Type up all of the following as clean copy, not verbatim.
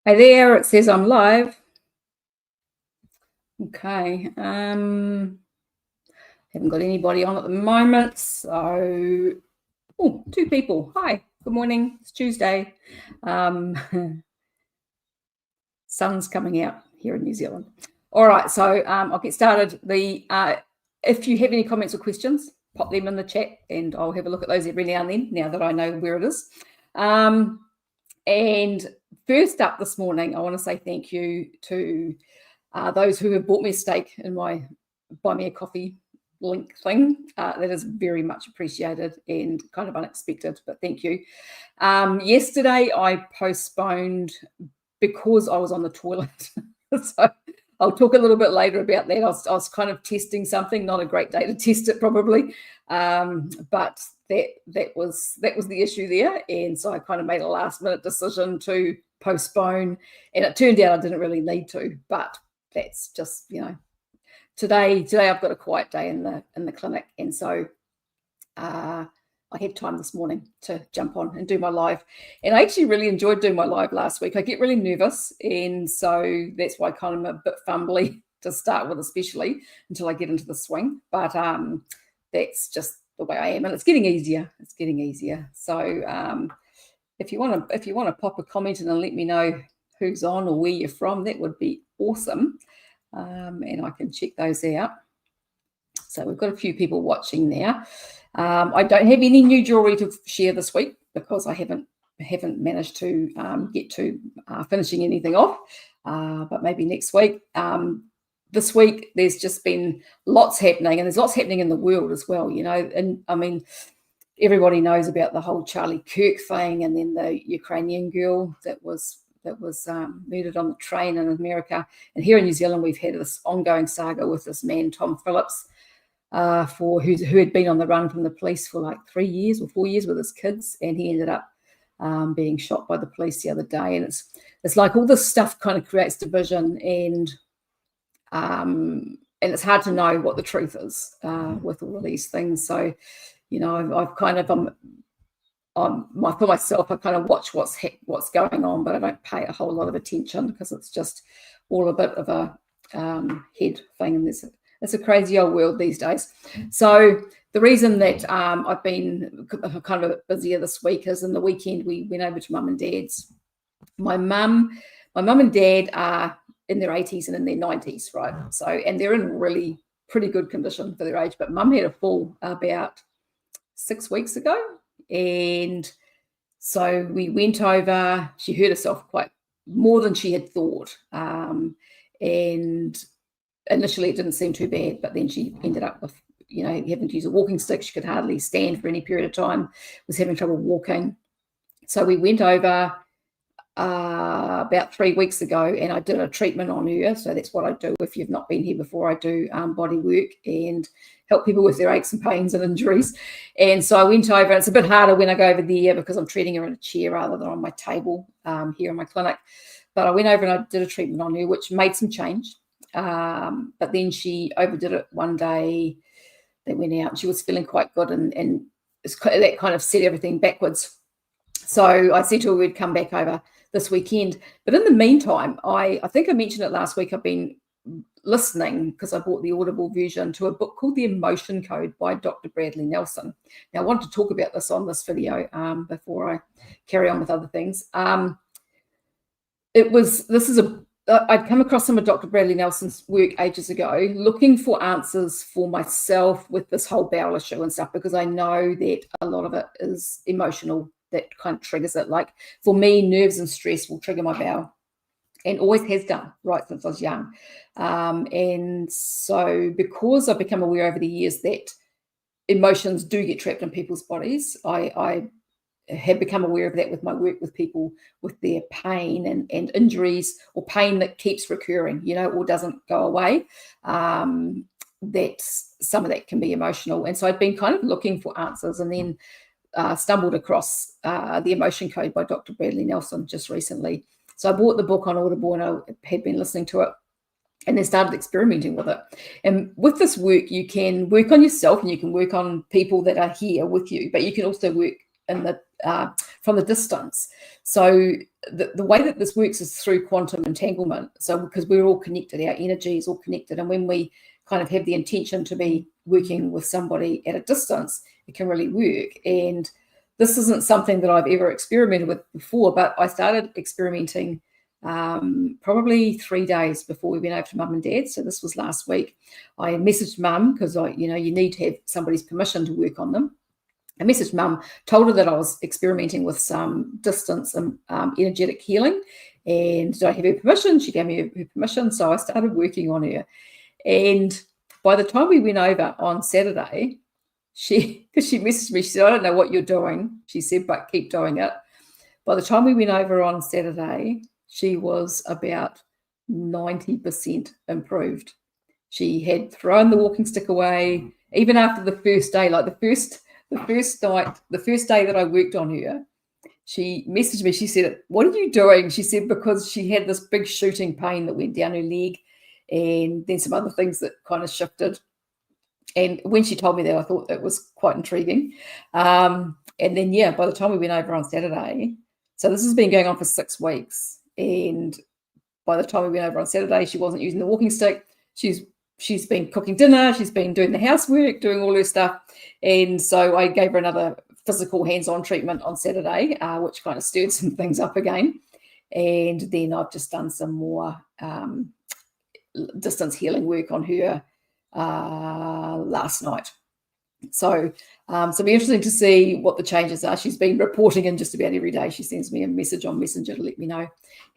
Hey there, it says I'm live. Okay. Haven't got anybody on at the moment. So, oh, two people. Hi, good morning. It's Tuesday. Sun's coming out here in New Zealand. All right, so I'll get started. If you have any comments or questions, pop them in the chat and I'll have a look at those every now and then, now that I know where it is. And first up this morning, I want to say thank you to those who have bought me a steak in my Buy Me a Coffee link thing. That is very much appreciated and kind of unexpected, but thank you. Yesterday, I postponed because I was on the toilet. So I'll talk a little bit later about that. I was kind of testing something, not a great day to test it probably, but that was the issue there. And so I kind of made a last minute decision to postpone, and it turned out I didn't really need to, but that's just, today I've got a quiet day in the clinic, and so I had time this morning to jump on and do my live. And I actually really enjoyed doing my live last week. I get really nervous, and so that's why kind of I'm a bit fumbly to start with, especially until I get into the swing. But that's just the way I am, and it's getting easier. It's getting easier. So if you want to pop a comment in and let me know who's on or where you're from, that would be awesome. And I can check those out. So we've got a few people watching now. I don't have any new jewelry to share this week because I haven't managed to get to finishing anything off, but maybe next week. This week there's just been lots happening, and there's lots happening in the world as well, and I mean, everybody knows about the whole Charlie Kirk thing, and then the Ukrainian girl that was murdered on the train in America. And here in New Zealand, we've had this ongoing saga with this man, Tom Phillips, who had been on the run from the police for like 3 years or 4 years with his kids, and he ended up being shot by the police the other day. And it's like all this stuff kind of creates division, and it's hard to know what the truth is with all of these things. So, I've kind of for myself, I kind of watch what's going on, but I don't pay a whole lot of attention because it's just all a bit of a head thing, and it's a crazy old world these days. So the reason that I've been kind of a bit busier this week is in the weekend we went over to mum and dad's. My mum and dad are in their 80s and in their 90s, right? So, and they're in really pretty good condition for their age, but mum had a fall about 6 weeks ago. And so we went over. She hurt herself quite more than she had thought. And initially it didn't seem too bad, but then she ended up with, having to use a walking stick. She could hardly stand for any period of time, was having trouble walking. So we went over about 3 weeks ago, and I did a treatment on her. So that's what I do. If you've not been here before, I do body work and help people with their aches and pains and injuries. And so I went over, and it's a bit harder when I go over there because I'm treating her in a chair rather than on my table here in my clinic. But I went over and I did a treatment on her, which made some change. But then she overdid it one day. They went out and she was feeling quite good, and that kind of set everything backwards. So I said to her we'd come back over this weekend. But in the meantime, I think I mentioned it last week, I've been listening, because I bought the Audible version, to a book called The Emotion Code by Dr. Bradley Nelson. Now, I wanted to talk about this on this video before I carry on with other things. I'd come across some of Dr. Bradley Nelson's work ages ago, looking for answers for myself with this whole bowel issue and stuff, because I know that a lot of it is emotional that kind of triggers it. Like for me, nerves and stress will trigger my bowel, and always has done right since I was young. And so because I've become aware over the years that emotions do get trapped in people's bodies, I have become aware of that with my work with people with their pain and injuries, or pain that keeps recurring, or doesn't go away. That some of that can be emotional. And so I'd been kind of looking for answers, and then stumbled across The Emotion Code by Dr. Bradley Nelson just recently. So I bought the book on Audible, and I had been listening to it, and then started experimenting with it. And with this work, you can work on yourself, and you can work on people that are here with you, but you can also work in the from the distance. So the way that this works is through quantum entanglement. So because we're all connected, our energy is all connected. And when we kind of have the intention to be working with somebody at a distance, it can really work. And this isn't something that I've ever experimented with before, but I started experimenting probably 3 days before we went over to Mum and Dad. So this was last week. I messaged Mum because you need to have somebody's permission to work on them. I messaged Mum, told her that I was experimenting with some distance and energetic healing, and did I have her permission? She gave me her permission, so I started working on her. And by the time we went over on Saturday, because she messaged me, she said, I don't know what you're doing, she said, but keep doing it. By the time we went over on Saturday, she was about 90% improved. She had thrown the walking stick away, even after the first day, like the first day that I worked on her. She messaged me, she said, what are you doing? She said, because she had this big shooting pain that went down her leg, and then some other things that kind of shifted. And when she told me that, I thought that was quite intriguing. And then, yeah, by the time we went over on Saturday, so this has been going on for 6 weeks. And by the time we went over on Saturday, she wasn't using the walking stick. She's been cooking dinner. She's been doing the housework, doing all her stuff. And so I gave her another physical hands-on treatment on Saturday, which kind of stirred some things up again. And then I've just done some more distance healing work on her last night. So it'll be interesting to see what the changes are. She's been reporting in just about every day. She sends me a message on Messenger to let me know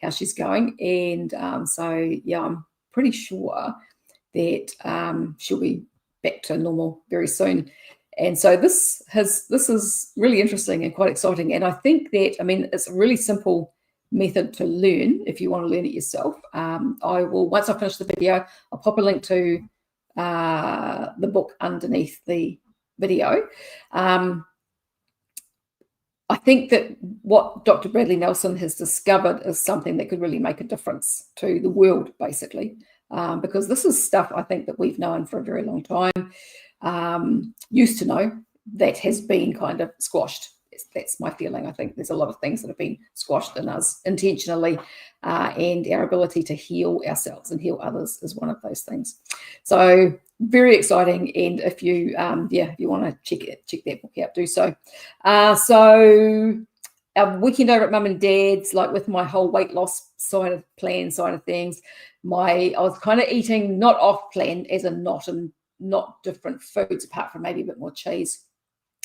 how she's going. And yeah, I'm pretty sure that she'll be back to normal very soon. And so this is really interesting and quite exciting. And I think that, it's a really simple method to learn if you want to learn it yourself. I will, once I finish the video, I'll pop a link to the book underneath the video. I think that what Dr. Bradley Nelson has discovered is something that could really make a difference to the world, basically, because this is stuff I think that we've known for a very long time, used to know, that has been kind of squashed. That's my feeling. I think there's a lot of things that have been squashed in us intentionally, and our ability to heal ourselves and heal others is one of those things. So very exciting. And if you want to check that book out, do so. So our weekend over at Mum and Dad's, like with my whole weight loss side of things, I was kind of eating not off plan, as in not different foods, apart from maybe a bit more cheese,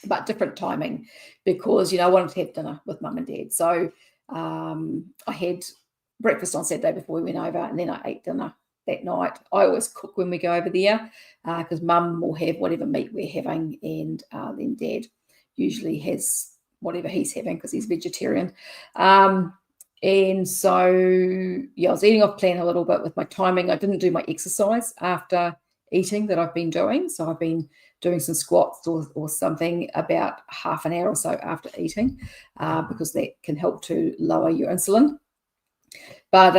but different timing, because I wanted to have dinner with Mum and Dad. So I had breakfast on Saturday before we went over, and then I ate dinner that night. I always cook when we go over there, because Mum will have whatever meat we're having, and then Dad usually has whatever he's having because he's vegetarian. And so, yeah, I was eating off plan a little bit with my timing. I didn't do my exercise after eating that I've been doing. So I've been doing some squats or something about half an hour or so after eating, because that can help to lower your insulin. But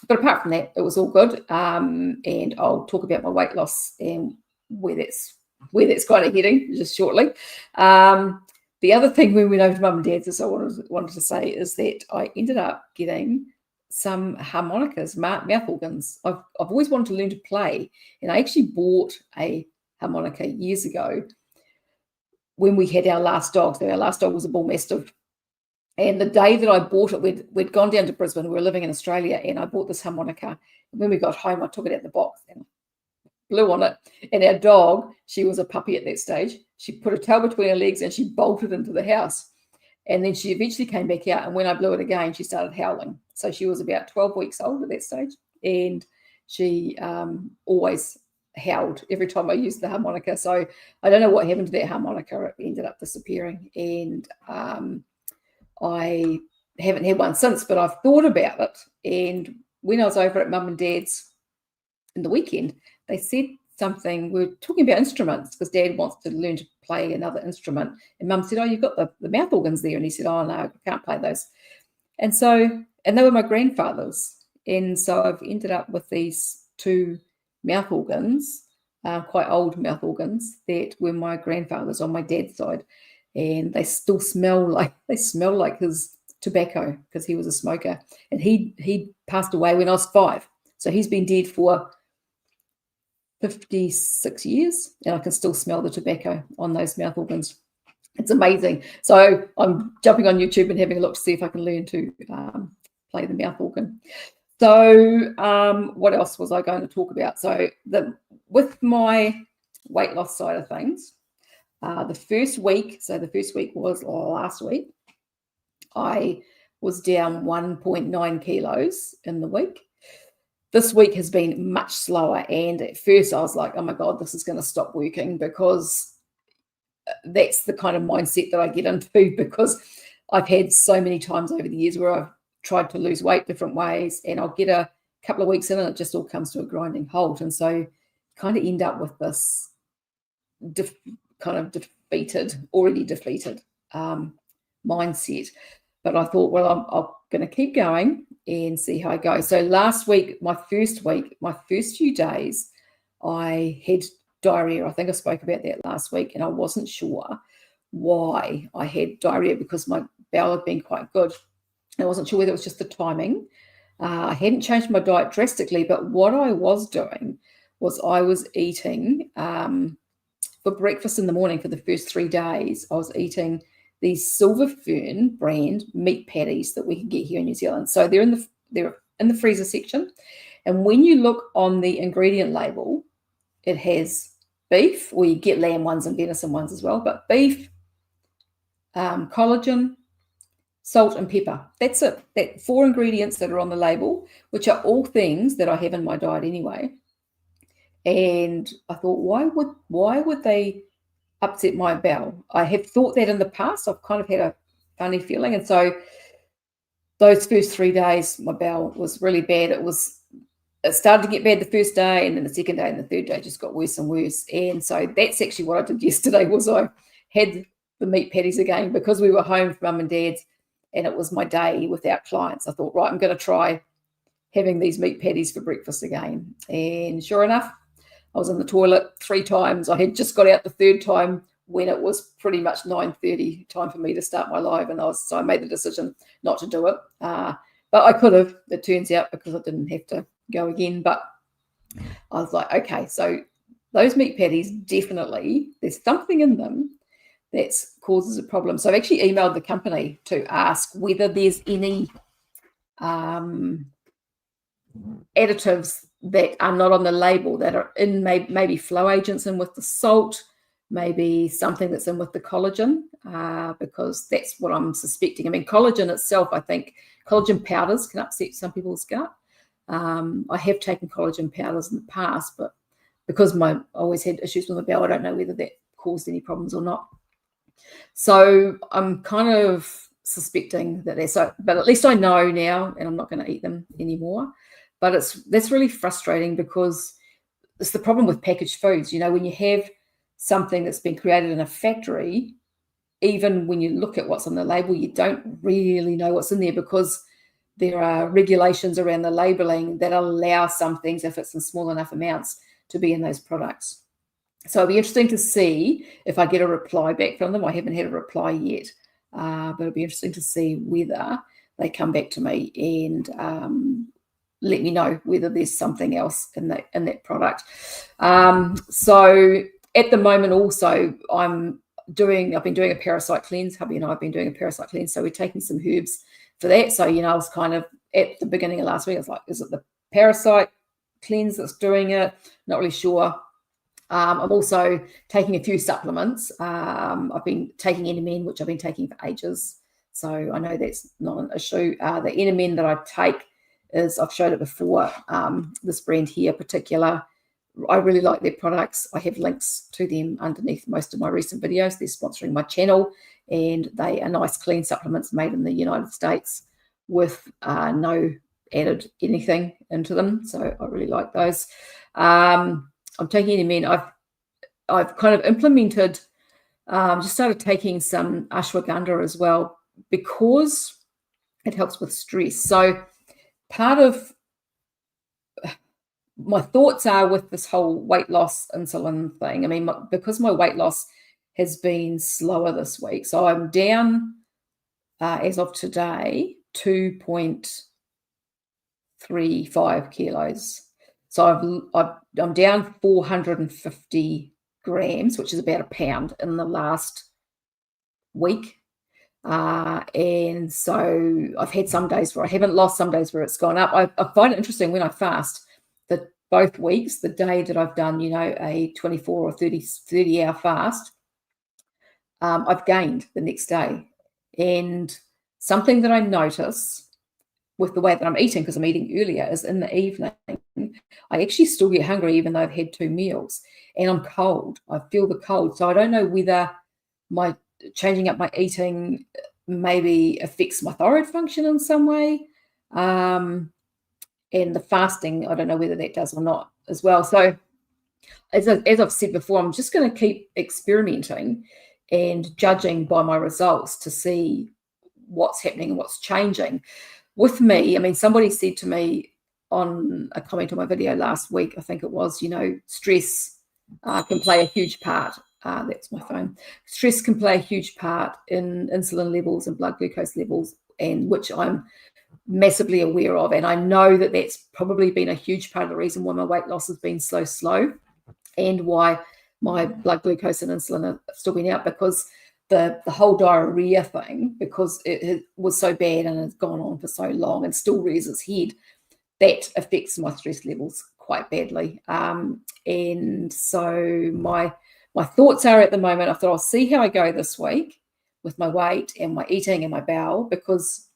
apart from that, it was all good. And I'll talk about my weight loss and where that's kind of heading just shortly. The other thing when we went over to Mum and Dad's, as I wanted to say, is that I ended up getting some harmonicas, mouth organs. I've always wanted to learn to play, and I actually bought a harmonica years ago when we had our last dog. So our last dog was a bull mastiff, and the day that I bought it, we'd gone down to Brisbane. We were living in Australia, and I bought this harmonica. And when we got home, I took it out of the box and blew on it. And our dog, she was a puppy at that stage, she put her tail between her legs and she bolted into the house. And then she eventually came back out, and when I blew it again, she started howling. So she was about 12 weeks old at that stage, and she always howled every time I used the harmonica. So I don't know what happened to that harmonica. It ended up disappearing, and I haven't had one since, but I've thought about it. And when I was over at Mum and Dad's in the weekend, they said something, we were talking about instruments, because Dad wants to learn to play another instrument. And Mum said, oh, you've got the mouth organs there. And he said, oh, no, I can't play those. And they were my grandfather's. And so I've ended up with these 2 mouth organs, quite old mouth organs, that were my grandfather's on my dad's side. And they still smell like his tobacco because he was a smoker, and he passed away when I was 5. So he's been dead for 56 years, and I can still smell the tobacco on those mouth organs. It's amazing. So I'm jumping on YouTube and having a look to see if I can learn to play the mouth organ. So what else was I going to talk about? So with my weight loss side of things, the first week was last week, I was down 1.9 kilos in the week. This week has been much slower, and at first I was like, oh my God, this is going to stop working, because that's the kind of mindset that I get into, because I've had so many times over the years where I've tried to lose weight different ways, and I'll get a couple of weeks in and it just all comes to a grinding halt. And so kind of end up with this already defeated mindset. But I thought, well, I'm going to keep going and see how I go. So last week, my first few days, I had diarrhea. I think I spoke about that last week, and I wasn't sure why I had diarrhea, because my bowel had been quite good. I wasn't sure whether it was just the timing. I hadn't changed my diet drastically, but what I was doing was I was eating for breakfast in the morning. For the first 3 days, I was eating these Silver Fern brand meat patties that we can get here in New Zealand. So they're in the freezer section, and when you look on the ingredient label, it has beef, or you get lamb ones and venison ones as well, but beef, collagen, salt and pepper. That's it. That 4 ingredients that are on the label, which are all things that I have in my diet anyway. And I thought, why would they upset my bowel? I have thought that in the past. I've kind of had a funny feeling. And so those first 3 days, my bowel was really bad. It started to get bad the first day, and then the second day and the third day just got worse and worse. And so that's actually what I did yesterday, was I had the meat patties again, because we were home from Mum and Dad's, and it was my day without clients. I thought, right, I'm going to try having these meat patties for breakfast again. And sure enough, I was in the toilet 3 times. I had just got out the third time when it was pretty much 9:30, time for me to start my live. And so I made the decision not to do it. But I could have, it turns out, because I didn't have to go again. But I was like, okay, so those meat patties, definitely, there's something in them that causes a problem. So I've actually emailed the company to ask whether there's any additives that are not on the label that are in, maybe flow agents in with the salt, maybe something that's in with the collagen, because that's what I'm suspecting. I mean, collagen itself, I think collagen powders can upset some people's gut. I have taken collagen powders in the past, but because I always had issues with my bowel, I don't know whether that caused any problems or not. So I'm kind of suspecting that but at least I know now, and I'm not going to eat them anymore. But that's really frustrating, because it's the problem with packaged foods. When you have something that's been created in a factory, even when you look at what's on the label, you don't really know what's in there, because there are regulations around the labeling that allow some things, if it's in small enough amounts, to be in those products. So it'll be interesting to see if I get a reply back from them. I haven't had a reply yet, but it'll be interesting to see whether they come back to me and let me know whether there's something else in that product. So at the moment, also, I've been doing a parasite cleanse. Hubby and I have been doing a parasite cleanse. So we're taking some herbs for that. So, I was kind of at the beginning of last week, I was like, is it the parasite cleanse that's doing it? Not really sure. I'm also taking a few supplements. I've been taking NMN, which I've been taking for ages. So I know that's not an issue. The NMN that I take is, I've showed it before, this brand here particular. I really like their products. I have links to them underneath most of my recent videos. They're sponsoring my channel, and they are nice, clean supplements made in the United States with no added anything into them. So I really like those. I'm taking NMN. I've kind of implemented, just started taking some ashwagandha as well, because it helps with stress. So part of my thoughts are with this whole weight loss insulin thing. I mean, because my weight loss has been slower this week, so I'm down as of today, 2.35 kilos. So I'm down 450 grams, which is about a pound in the last week. And so I've had some days where I haven't lost, some days where it's gone up. I find it interesting when I fast that both weeks, the day that I've done, a 24 or 30 hour fast, I've gained the next day. And something that I notice with the way that I'm eating, because I'm eating earlier, is in the evening, I actually still get hungry even though I've had 2 meals, and I'm cold. I feel the cold. So I don't know whether my changing up my eating maybe affects my thyroid function in some way. And the fasting, I don't know whether that does or not as well. So as I've said before, I'm just going to keep experimenting and judging by my results to see what's happening and what's changing. With me, I mean, somebody said to me on a comment on my video last week, I think it was, stress can play a huge part. That's my phone. Stress can play a huge part in insulin levels and blood glucose levels, and which I'm massively aware of. And I know that that's probably been a huge part of the reason why my weight loss has been so slow and why my blood glucose and insulin have still been out, because the whole diarrhea thing, because it was so bad and it's gone on for so long and still rears its head, that affects my stress levels quite badly. And so my thoughts are at the moment, I thought I'll see how I go this week with my weight and my eating and my bowel, because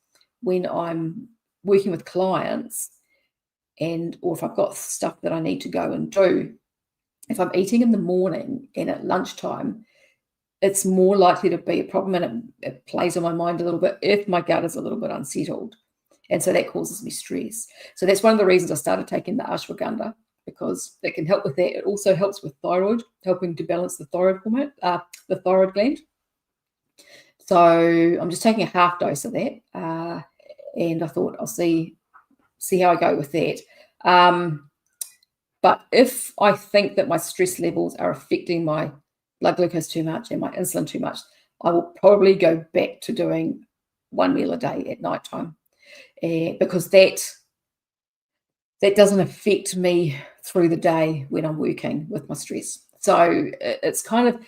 when I'm working with clients or if I've got stuff that I need to go and do, if I'm eating in the morning and at lunchtime, it's more likely to be a problem, and it plays on my mind a little bit if my gut is a little bit unsettled. And so that causes me stress. So that's one of the reasons I started taking the ashwagandha, because it can help with that. It also helps with thyroid, helping to balance the thyroid hormone, the thyroid gland. So I'm just taking a half dose of that, and I thought I'll see how I go with that. But if I think that my stress levels are affecting my blood glucose too much and my insulin too much, I will probably go back to doing 1 meal a day at nighttime, because that doesn't affect me through the day when I'm working with my stress. So it's kind of,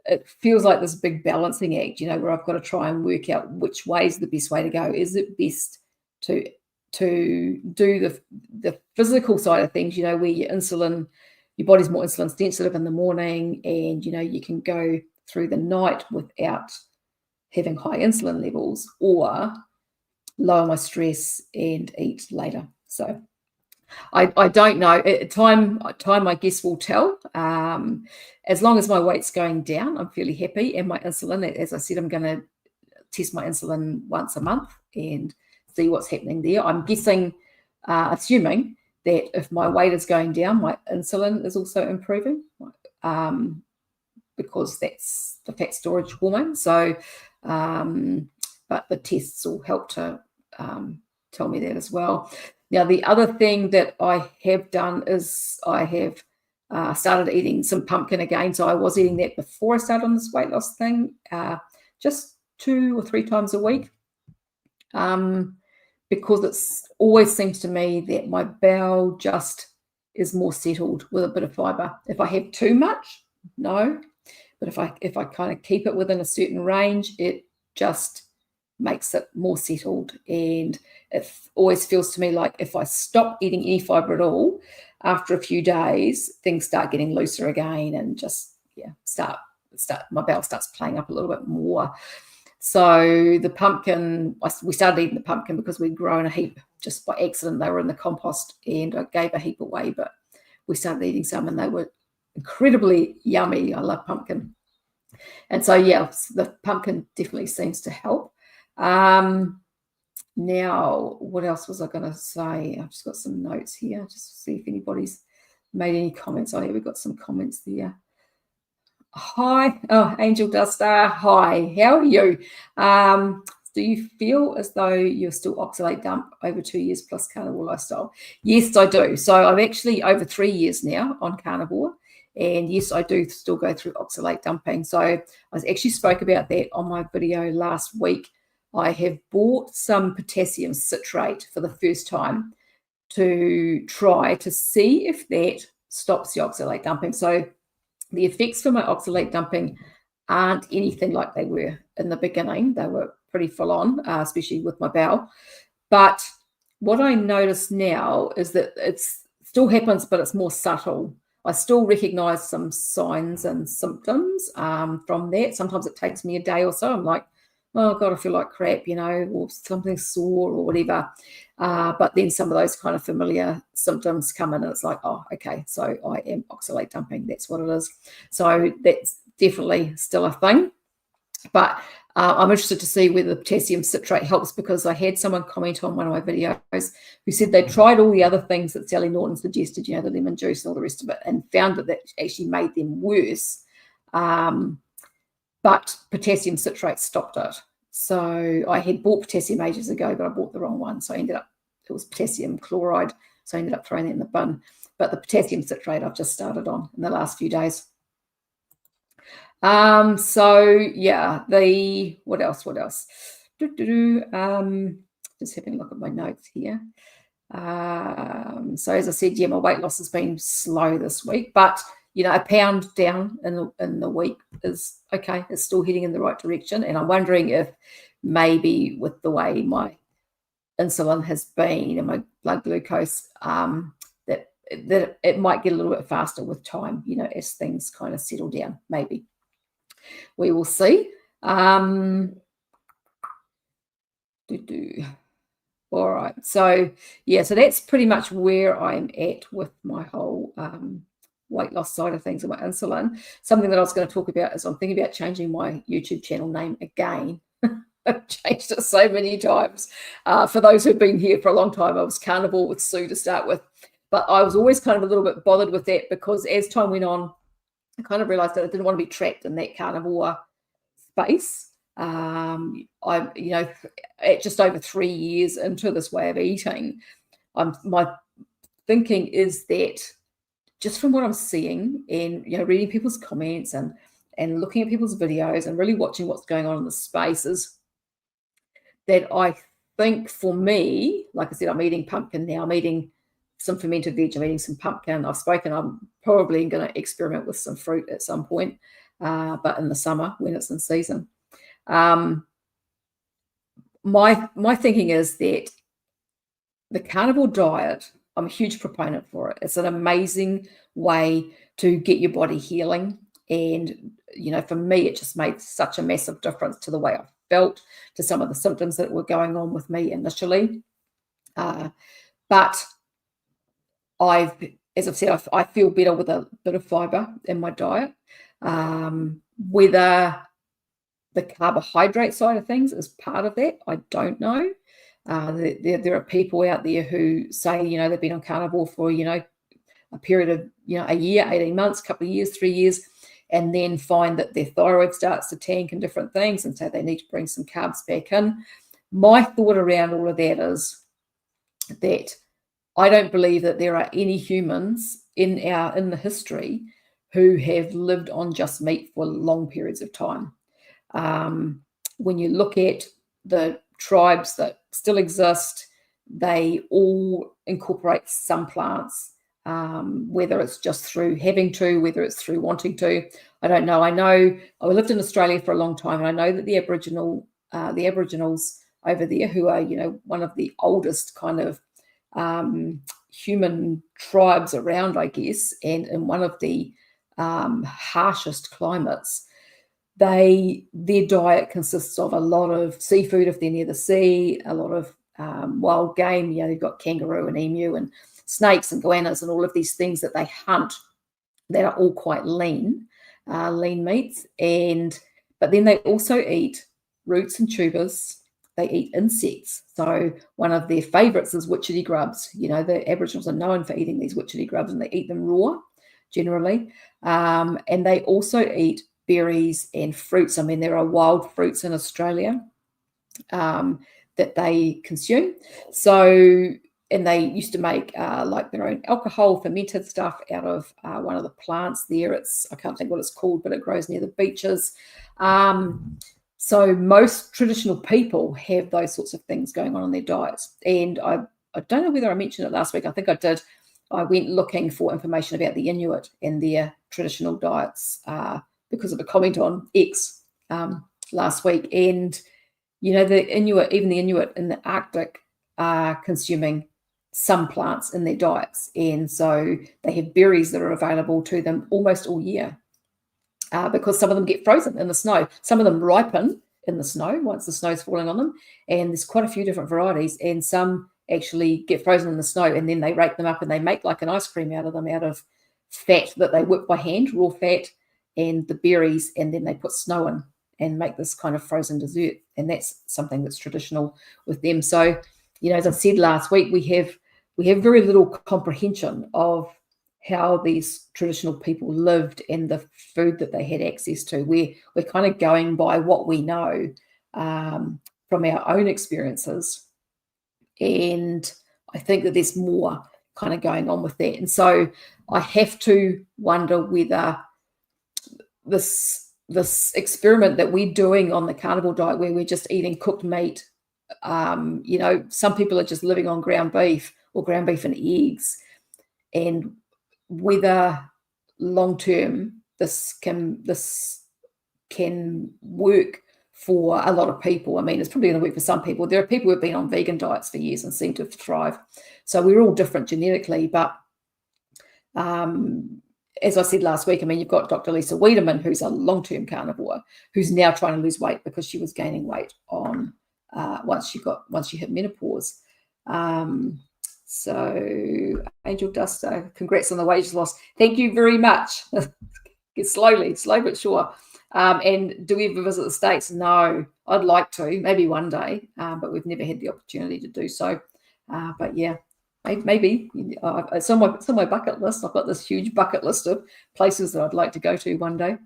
it feels like this big balancing act, where I've got to try and work out which way is the best way to go. Is it best to do the physical side of things, where your body's more insulin sensitive in the morning, and you can go through the night without having high insulin levels, or lower my stress and eat later. So I don't know. Time I guess will tell. As long as my weight's going down, I'm fairly happy. And my insulin, as I said, I'm going to test my insulin once a month and see what's happening there. I'm guessing, assuming that if my weight is going down, my insulin is also improving, because that's the fat storage hormone. So, but the tests will help to tell me that as well. Now, the other thing that I have done is I have started eating some pumpkin again. So I was eating that before I started on this weight loss thing, just 2 or 3 times a week, because it always seems to me that my bowel just is more settled with a bit of fiber. If I have too much, no. But if I kind of keep it within a certain range, it just makes it more settled. And it always feels to me like if I stop eating any fiber at all, after a few days, things start getting looser again, and just my bowel starts playing up a little bit more. So the pumpkin, we started eating the pumpkin because we'd grown a heap just by accident. They were in the compost, and I gave a heap away, but we started eating some, and they were incredibly yummy. I love pumpkin. And so, yeah, the pumpkin definitely seems to help. Now, what else was I going to say? I've just got some notes here, just to see if anybody's made any comments. Oh, yeah, we've got some comments there. Hi. Oh, Angel Duster. Hi. How are you? Do you feel as though you're still oxalate dump over 2 years plus carnivore lifestyle? Yes, I do. So I'm actually over 3 years now on carnivore. And yes, I do still go through oxalate dumping. So I actually spoke about that on my video last week I have bought some potassium citrate for the first time to try to see if that stops the oxalate dumping. So the effects for my oxalate dumping aren't anything like they were in the beginning. They were pretty full on, especially with my bowel. But what I notice now is that it still happens, but it's more subtle. I still recognize some signs and symptoms from that. Sometimes it takes me a day or so. I'm like, oh God, I feel like crap, you know, or something sore or whatever. But then some of those kind of familiar symptoms come in and it's like, oh, okay, so I am oxalate dumping. That's what it is. So that's definitely still a thing. But I'm interested to see whether the potassium citrate helps, because I had someone comment on one of my videos who said they tried all the other things that Sally Norton suggested, you know, the lemon juice and all the rest of it, and found that actually made them worse. But potassium citrate stopped it. So I had bought potassium ages ago, but I bought the wrong one. So I ended up, it was potassium chloride. So I ended up throwing it in the bin. But the potassium citrate I've just started on in the last few days. So yeah, what else? Just having a look at my notes here. So as I said, yeah, my weight loss has been slow this week, but you know, a pound down in the week is okay. It's still heading in the right direction. And I'm wondering if maybe with the way my insulin has been and my blood glucose, that it might get a little bit faster with time, you know, as things kind of settle down, maybe. We will see. All right. So yeah, so that's pretty much where I'm at with my whole weight loss side of things and my insulin. Something that I was going to talk about is I'm thinking about changing my YouTube channel name again. I've changed it so many times. For those who've been here for a long time, I was Carnivore with Sue to start with. But I was always kind of a little bit bothered with that, because as time went on, I kind of realized that I didn't want to be trapped in that carnivore space. I'm, you know, at just over 3 years into this way of eating, my thinking is that just from what I'm seeing and, you know, reading people's comments and looking at people's videos and really watching what's going on in the spaces, that I think for me, like I said, I'm eating pumpkin now. I'm eating some fermented veg. I'm eating some pumpkin. I'm probably going to experiment with some fruit at some point, but in the summer when it's in season. My thinking is that the carnivore diet, I'm a huge proponent for it. It's an amazing way to get your body healing. And, you know, for me, it just made such a massive difference to the way I felt, to some of the symptoms that were going on with me initially. But as I've said, I feel better with a bit of fiber in my diet. Whether the carbohydrate side of things is part of that, I don't know. There are people out there who say, you know, they've been on carnivore for, you know, a period of, you know, a year, 18 months, couple of years, 3 years, and then find that their thyroid starts to tank and different things, and so they need to bring some carbs back in. My thought around all of that is that I don't believe that there are any humans in the history who have lived on just meat for long periods of time. When you look at the tribes that still exist, they all incorporate some plants, whether it's just through having to, whether it's through wanting to. I don't know. I know I lived in Australia for a long time, and I know that the Aboriginals over there, who are, you know, one of the oldest kind of human tribes around, I guess, and in one of the harshest climates, their diet consists of a lot of seafood if they're near the sea, a lot of wild game. You know, they've got kangaroo and emu and snakes and goannas and all of these things that they hunt that are all quite lean meats. But then they also eat roots and tubers. They eat insects. So one of their favorites is witchetty grubs. You know, the Aboriginals are known for eating these witchetty grubs, and they eat them raw generally. And they also eat berries and fruits. I mean, there are wild fruits in Australia that they consume. So, and they used to make like their own alcohol, fermented stuff out of one of the plants there. I can't think what it's called, but it grows near the beaches. So most traditional people have those sorts of things going on in their diets. And I don't know whether I mentioned it last week. I think I did. I went looking for information about the Inuit and their traditional diets because of a comment on X last week. And, you know, the Inuit, even the Inuit in the Arctic are consuming some plants in their diets. And so they have berries that are available to them almost all year because some of them get frozen in the snow. Some of them ripen in the snow once the snow's falling on them. And there's quite a few different varieties. And some actually get frozen in the snow, and then they rake them up and they make like an ice cream out of them, out of fat that they whip by hand, raw fat, and the berries, and then they put snow in and make this kind of frozen dessert. And that's something that's traditional with them. So, you know, as I said last week, we have very little comprehension of how these traditional people lived and the food that they had access to. We're kind of going by what we know from our own experiences. And I think that there's more kind of going on with that. And so I have to wonder whether this experiment that we're doing on the carnivore diet, where we're just eating cooked meat, you know, some people are just living on ground beef or ground beef and eggs, and whether long term this can work for a lot of people. I mean, it's probably going to work for some people. There are people who have been on vegan diets for years and seem to thrive. So we're all different genetically. But as I said last week, I mean, you've got Dr. Lisa Wiedemann, who's a long-term carnivore, who's now trying to lose weight because she was gaining weight on once she hit menopause. So Angel Duster, congrats on the weight loss. Thank you very much. Slow but sure. And do we ever visit the States? No, I'd like to, maybe one day, but we've never had the opportunity to do so. But yeah, maybe it's on my bucket list. I've got this huge bucket list of places that I'd like to go to one day.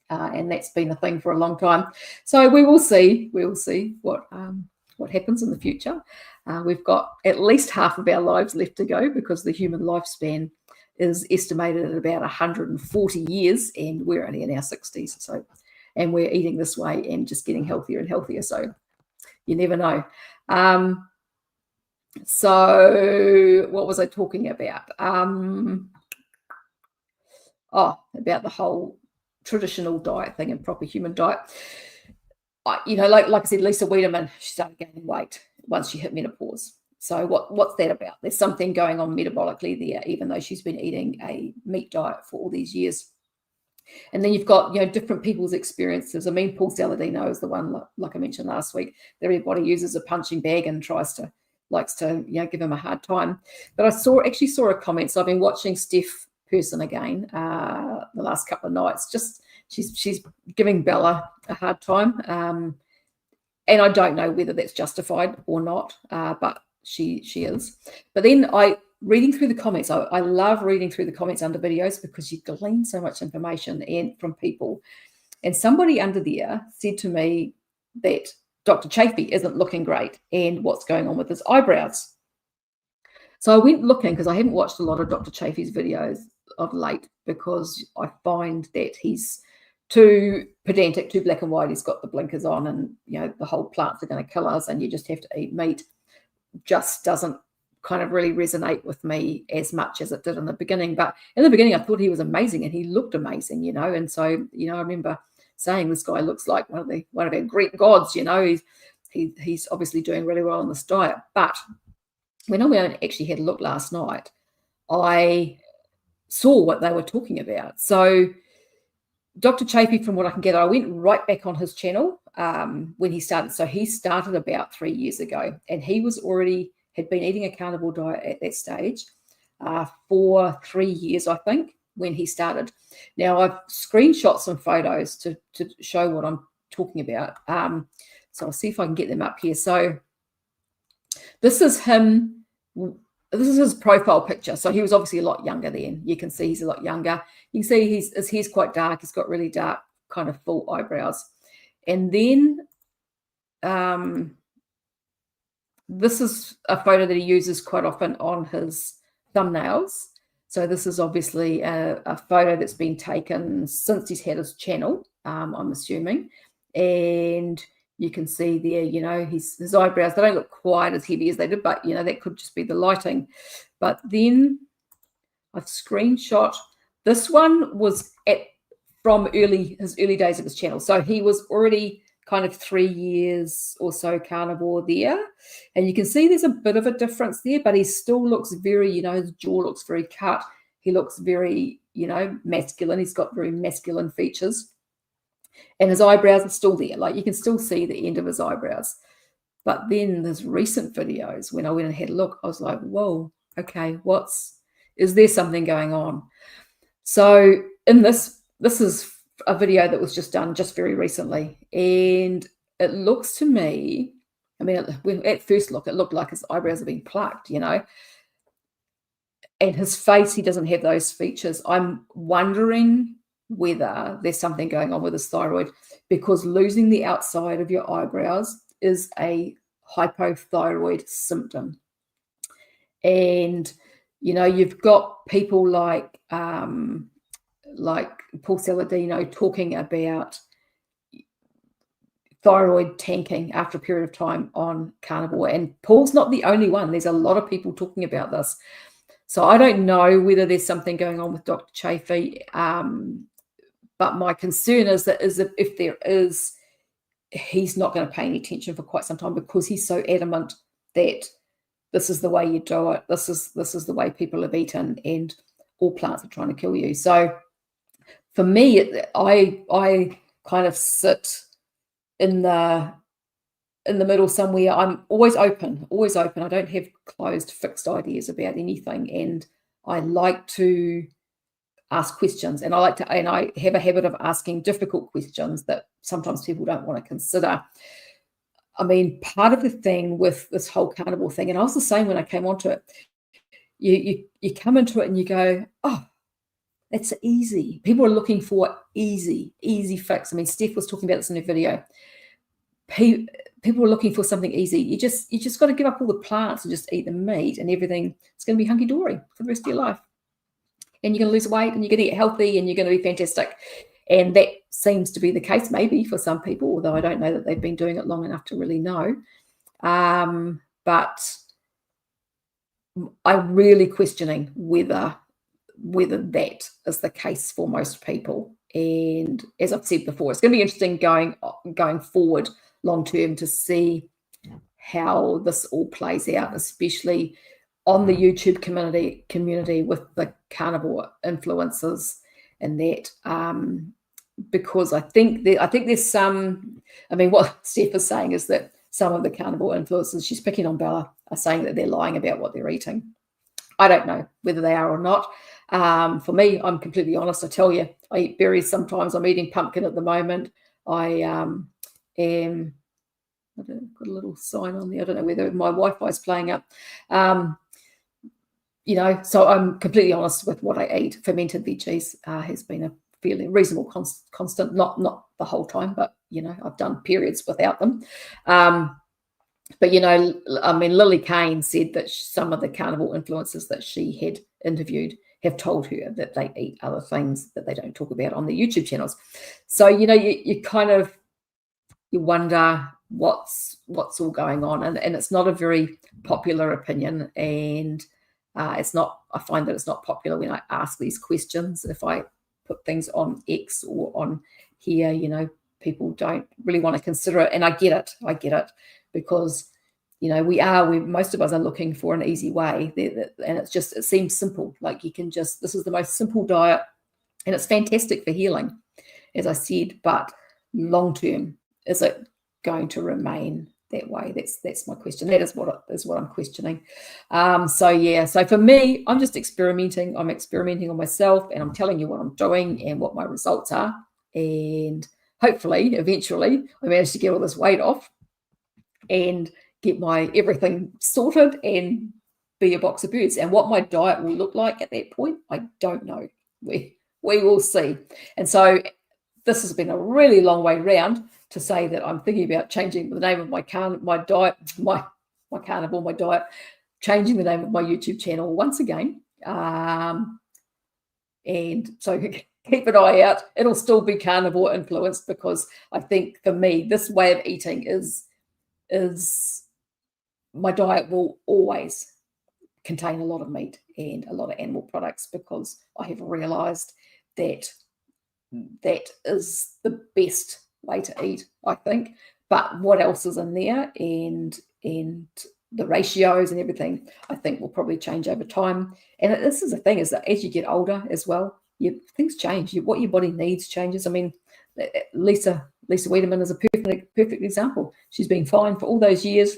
And that's been a thing for a long time. So we will see what happens in the future. We've got at least half of our lives left to go, because the human lifespan is estimated at about 140 years, and we're only in our 60s. So, and we're eating this way and just getting healthier and healthier. So you never know. So what was I talking about? About the whole traditional diet thing and proper human diet. You know, like I said, Lisa Wiedemann, she started gaining weight once she hit menopause. So what's that about? There's something going on metabolically there, even though she's been eating a meat diet for all these years. And then you've got, you know, different people's experiences. I mean, Paul Saladino is the one, like I mentioned last week, that everybody uses a punching bag and likes to, you know, give him a hard time. But I actually saw a comment. So I've been watching Steph Person again the last couple of nights. Just she's giving Bella a hard time. And I don't know whether that's justified or not, but she is. But then reading through the comments, I love reading through the comments under videos, because you glean so much information from people. And somebody under there said to me that Dr. Chafee isn't looking great and what's going on with his eyebrows. So I went looking, because I haven't watched a lot of Dr. Chafee's videos of late, because I find that he's too pedantic, too black and white. He's got the blinkers on, and, you know, the whole plants are going to kill us and you just have to eat meat. Just doesn't kind of really resonate with me as much as it did in the beginning. But in the beginning, I thought he was amazing and he looked amazing, you know. And so, you know, I remember saying this guy looks like one of our Greek gods, you know. He's obviously doing really well on this diet. But when I went and actually had a look last night, I saw what they were talking about. So Dr. Chafee, from what I can gather, I went right back on his channel when he started. So he started about 3 years ago, and he had been eating a carnivore diet at that stage for 3 years, I think, when he started. Now, I've screenshot some photos to show what I'm talking about. So I'll see if I can get them up here. So this is him. This is his profile picture. So he was obviously a lot younger then. You can see he's a lot younger. You can see his hair's quite dark. He's got really dark, kind of full eyebrows. And then this is a photo that he uses quite often on his thumbnails. So this is obviously a photo that's been taken since he's had his channel, I'm assuming. And you can see there, you know, his eyebrows, they don't look quite as heavy as they did, but, you know, that could just be the lighting. But then I've screenshot. This one was from his early days of his channel. So he was already kind of 3 years or so carnivore there. And you can see there's a bit of a difference there, but he still looks very, you know, his jaw looks very cut. He looks very, you know, masculine. He's got very masculine features. And his eyebrows are still there. Like, you can still see the end of his eyebrows. But then there's recent videos, when I went and had a look, I was like, whoa, okay, is there something going on? So in this is a video that was just done just very recently. And it looks to me, I mean, at first look, it looked like his eyebrows have been plucked, you know. And his face, he doesn't have those features. I'm wondering whether there's something going on with his thyroid, because losing the outside of your eyebrows is a hypothyroid symptom. And, you know, you've got people like Paul Saladino talking about thyroid tanking after a period of time on carnivore. And Paul's not the only one. There's a lot of people talking about this. So I don't know whether there's something going on with Dr. Chaffee. But my concern is that if there is, he's not going to pay any attention for quite some time, because he's so adamant that this is the way you do it. This is the way people have eaten, and all plants are trying to kill you. So for me, I kind of sit in the middle somewhere. I'm always open. I don't have closed, fixed ideas about anything, and I like to ask questions, and I have a habit of asking difficult questions that sometimes people don't want to consider. I mean, part of the thing with this whole carnivore thing, and I was the same when I came onto it, you come into it and you go, oh, that's easy. People are looking for easy fix. I mean, Steph was talking about this in her video. People are looking for something easy. You just got to give up all the plants and just eat the meat, and everything, it's going to be hunky-dory for the rest of your life. And you're going to lose weight, and you're going to get healthy, and you're going to be fantastic. And that seems to be the case maybe for some people, although I don't know that they've been doing it long enough to really know. But I'm really questioning whether that is the case for most people. And as I've said before, it's going to be interesting going forward long term to see how this all plays out, especially on the YouTube community with the carnivore influencers and that, because I think there's some, I mean, what Steph is saying is that some of the carnivore influencers, she's picking on Bella, are saying that they're lying about what they're eating. I don't know whether they are or not. For me, I'm completely honest. I tell you, I eat berries sometimes. I'm eating pumpkin at the moment. I am, I've got a little sign on there. I don't know whether my Wi-Fi is playing up. You know, so I'm completely honest with what I eat. Fermented veggies has been a fairly reasonable constant, not the whole time, but, you know, I've done periods without them. But, you know, I mean, Lily Kane said that some of the carnivore influencers that she had interviewed have told her that they eat other things that they don't talk about on the YouTube channels. So, you know, you kind of, you wonder what's all going on. And it's not a very popular opinion. And it's not, I find that it's not popular when I ask these questions. If I put things on X or on here, you know, people don't really want to consider it. And I get it because, you know, most of us are looking for an easy way, and it seems simple. Like, you can just, this is the most simple diet, and it's fantastic for healing, as I said, but long term, is it going to remain that way? That's my question. That is what I'm questioning. So for me, I'm just experimenting. I'm experimenting on myself, and I'm telling you what I'm doing and what my results are. And hopefully, eventually, I manage to get all this weight off and get my everything sorted and be a box of birds. And what my diet will look like at that point, I don't know. We will see. And so this has been a really long way round to say that I'm thinking about changing the name of my diet, changing the name of my YouTube channel once again. And so keep an eye out. It'll still be carnivore influenced, because I think for me, this way of eating is my diet will always contain a lot of meat and a lot of animal products, because I have realized that that is the best way to eat, I think. But what else is in there, and the ratios and everything, I think will probably change over time. And this is the thing, is that as you get older as well, things change. What your body needs changes. I mean, Lisa Wiedemann is a perfect example. She's been fine for all those years.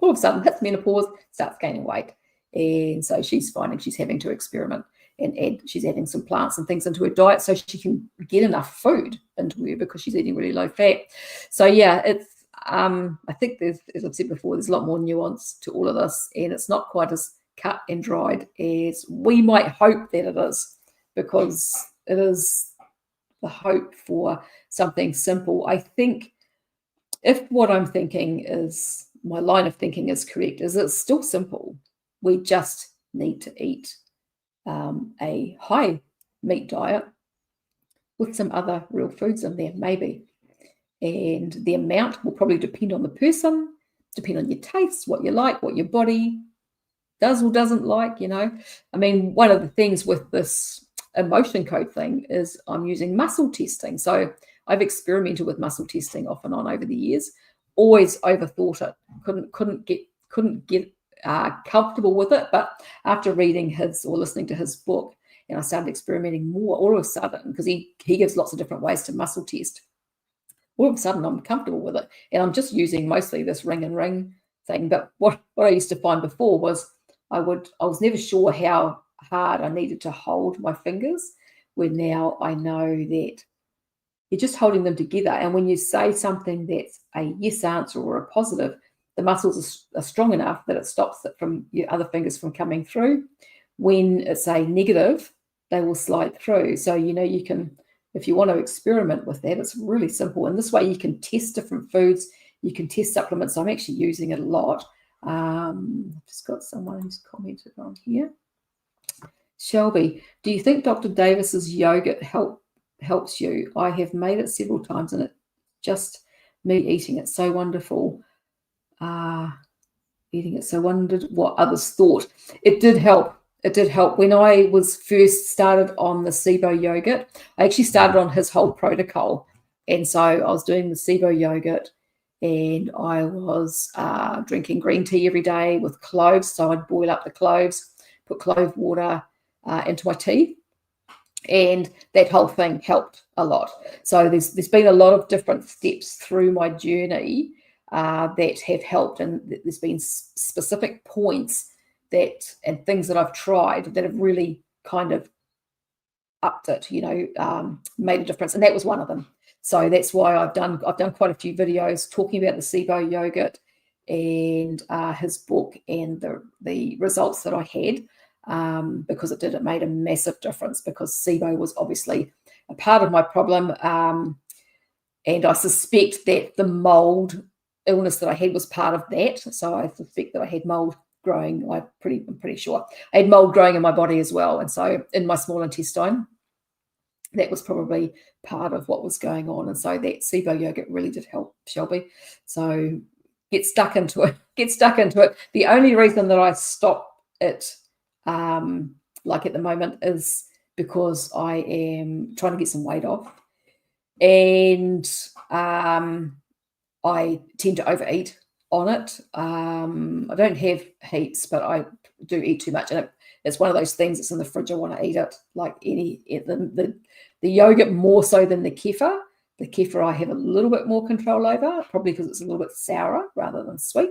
All of a sudden, hits menopause, starts gaining weight. And so she's finding she's having to experiment, and she's adding some plants and things into her diet so she can get enough food into her, because she's eating really low fat. So yeah, it's I think there's, as I've said before, there's a lot more nuance to all of this, and it's not quite as cut and dried as we might hope that it is, because it is the hope for something simple. I think if what I'm thinking is, my line of thinking is correct, is it's still simple. We just need to eat a high meat diet with some other real foods in there, maybe. And the amount will probably depend on the person, depend on your tastes, what you like, what your body does or doesn't like, you know. I mean, one of the things with this emotion code thing is I'm using muscle testing. So I've experimented with muscle testing off and on over the years, always overthought it, couldn't get comfortable with it. But after reading his or listening to his book, and I started experimenting more, all of a sudden, because he gives lots of different ways to muscle test, all of a sudden I'm comfortable with it. And I'm just using mostly this ring and ring thing. But what I used to find before was I was never sure how hard I needed to hold my fingers, where now I know that you're just holding them together. And when you say something that's a yes answer or a positive, the muscles are strong enough that it stops it from your other fingers from coming through. When it's a negative, they will slide through. So, you know, you can, if you want to experiment with that, it's really simple. And this way you can test different foods. You can test supplements. I'm actually using it a lot. I've just got someone who's commented on here. Shelby, do you think Dr. Davis's yogurt helps you? I have made it several times, and it just me eating it so wonderful. Eating it so wondered what others thought. It did help. It did help. When I was first started on the SIBO yogurt, I actually started on his whole protocol. And so I was doing the SIBO yogurt, and I was drinking green tea every day with cloves. So I'd boil up the cloves, put clove water into my tea, and that whole thing helped a lot. So there's been a lot of different steps through my journey that have helped, and there's been specific points that and things that I've tried that have really kind of upped it, you know, made a difference, and that was one of them. So that's why I've done quite a few videos talking about the SIBO yogurt and his book and the results that I had, because it made a massive difference, because SIBO was obviously a part of my problem, and I suspect that the mold illness that I had was part of that. So I suspect that I had mold growing. I'm pretty sure I had mold growing in my body as well, and so in my small intestine, that was probably part of what was going on. And so that SIBO yogurt really did help, Shelby. So get stuck into it. The only reason that I stop it, like at the moment, is because I am trying to get some weight off, and I tend to overeat on it. I don't have heaps, but I do eat too much, and it's one of those things that's in the fridge. I want to eat it, like the yogurt more so than the kefir. The kefir I have a little bit more control over, probably because it's a little bit sourer rather than sweet.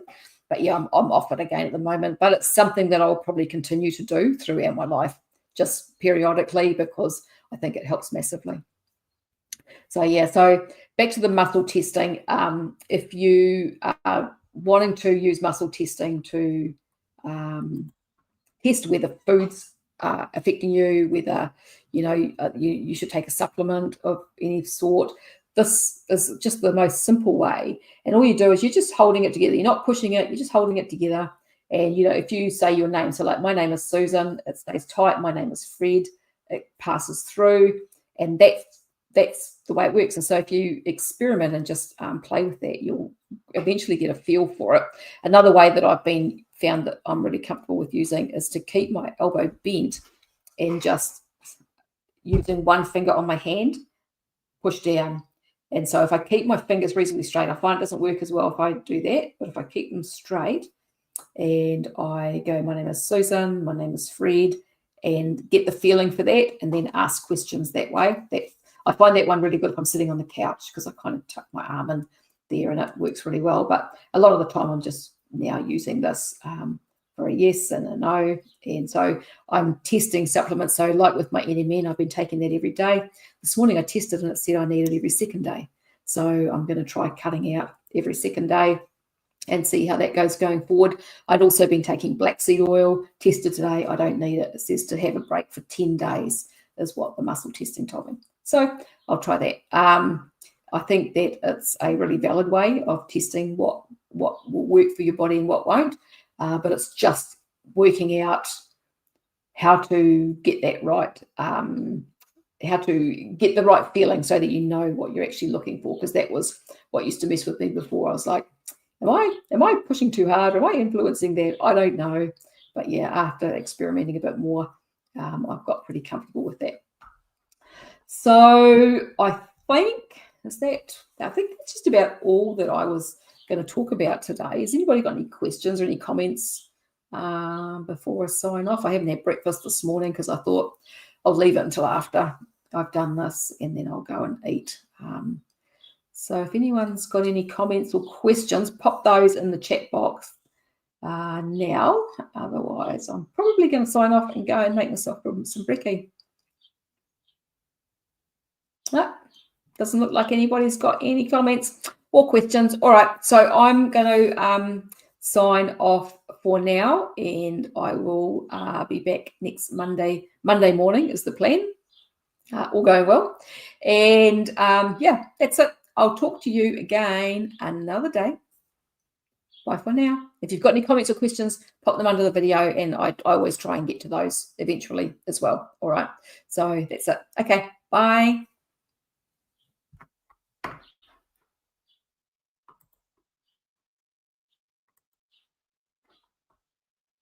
But yeah, I'm off it again at the moment. But it's something that I'll probably continue to do throughout my life, just periodically, because I think it helps massively. So yeah, so back to the muscle testing. If you are wanting to use muscle testing to test whether foods are affecting you, whether you should take a supplement of any sort, this is just the most simple way. And all you do is you're just holding it together. You're not pushing it. You're just holding it together. And if you say your name, so like my name is Susan, it stays tight. My name is Fred. It passes through. And that's the way it works. And so if you experiment and just play with that, you'll eventually get a feel for it. Another way that I've found that I'm really comfortable with using is to keep my elbow bent and just using one finger on my hand, push down. And so if I keep my fingers reasonably straight, I find it doesn't work as well if I do that. But if I keep them straight and I go, my name is Susan, my name is Fred, and get the feeling for that, and then ask questions that way. I find that one really good if I'm sitting on the couch, because I kind of tuck my arm in there and it works really well. But a lot of the time I'm just now using this for a yes and a no. And so I'm testing supplements. So like with my NMN, I've been taking that every day. This morning I tested and it said I need it every second day. So I'm going to try cutting out every second day and see how that goes going forward. I'd also been taking black seed oil, tested today. I don't need it. It says to have a break for 10 days is what the muscle testing told me. So I'll try that. I think that it's a really valid way of testing what will work for your body and what won't. But it's just working out how to get that right, how to get the right feeling so that you know what you're actually looking for, because that was what used to mess with me before. I was like, am I pushing too hard? Am I influencing that? I don't know. But yeah, after experimenting a bit more, I've got pretty comfortable with that. So I think that's just about all that I was going to talk about today. Has anybody got any questions or any comments before I sign off? I haven't had breakfast this morning because I thought I'll leave it until after I've done this and then I'll go and eat. So if anyone's got any comments or questions, pop those in the chat box now. Otherwise, I'm probably going to sign off and go and make myself some brekkie. Doesn't look like anybody's got any comments or questions. All right, so I'm going to sign off for now, and I will be back next Monday morning is the plan. All going well. And yeah, that's it. I'll talk to you again another day. Bye for now. If you've got any comments or questions, pop them under the video, and I always try and get to those eventually as well. All right, so that's it. Okay, bye.